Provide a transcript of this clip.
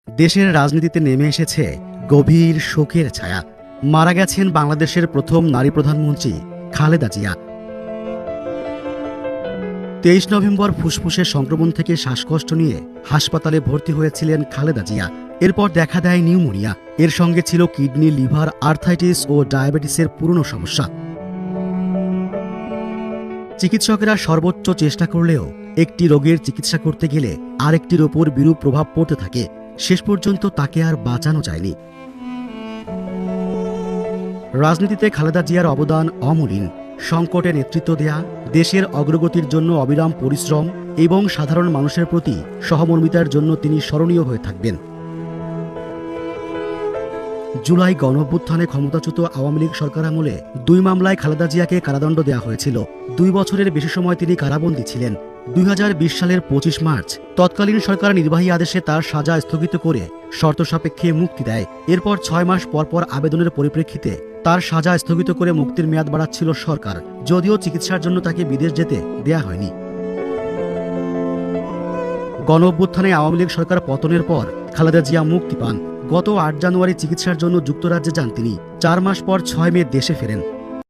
দেশের রাজনীতিতে নেমে এসেছে গভীর শোকের ছায়া। মারা গেছেন বাংলাদেশের প্রথম নারী প্রধানমন্ত্রী খালেদা জিয়া। 23 নভেম্বর ফুসফুসের সংক্রমণ থেকে শ্বাসকষ্ট নিয়ে হাসপাতালে ভর্তি হয়েছিলেন খালেদা জিয়া। এরপর দেখা দেয় নিউমোনিয়া। এর সঙ্গে ছিল কিডনি, লিভার, আর্থাইটিস ও ডায়াবেটিসের পুরনো সমস্যা। চিকিৎসকেরা সর্বোচ্চ চেষ্টা করলেও একটি রোগের চিকিৎসা করতে গেলে আরেকটির ওপর বিরূপ প্রভাব পড়তে থাকে। শেষ পর্যন্ত তাকে আর বাঁচানো যায়নি। রাজনীতিতে খালেদা জিয়ার অবদান অমূল্য। সংকটে নেতৃত্ব দেয়া, দেশের অগ্রগতির জন্য অবিরাম পরিশ্রম এবং সাধারণ মানুষের প্রতি সহমর্মিতার জন্য তিনি স্মরণীয় হয়ে থাকবেন। জুলাই গণঅভ্যুত্থানে ক্ষমতাচ্যুত আওয়ামী লীগ সরকার আমলে 2 মামলায় খালেদা জিয়াকে কারাদণ্ড দেওয়া হয়েছিল। 2 বছরের বেশি সময় তিনি কারাবন্দী ছিলেন। 2020 সালের 25 মার্চ তৎকালীন সরকার নির্বাহী আদেশে তার সাজা স্থগিত করে শর্ত সাপেক্ষে মুক্তি দেয়। এরপর 6 মাস পরপর আবেদনের পরিপ্রেক্ষিতে তার সাজা স্থগিত করে মুক্তির মেয়াদ বাড়াচ্ছিল সরকার, যদিও চিকিৎসার জন্য তাকে বিদেশ যেতে দেয়া হয়নি। গণঅভ্যুত্থানে আওয়ামী লীগ সরকার পতনের পর খালেদা জিয়া মুক্তি পান। গত 8 জানুয়ারি চিকিৎসার জন্য যুক্তরাজ্যে যান তিনি। 4 মাস পর 6 মে দেশে ফেরেন।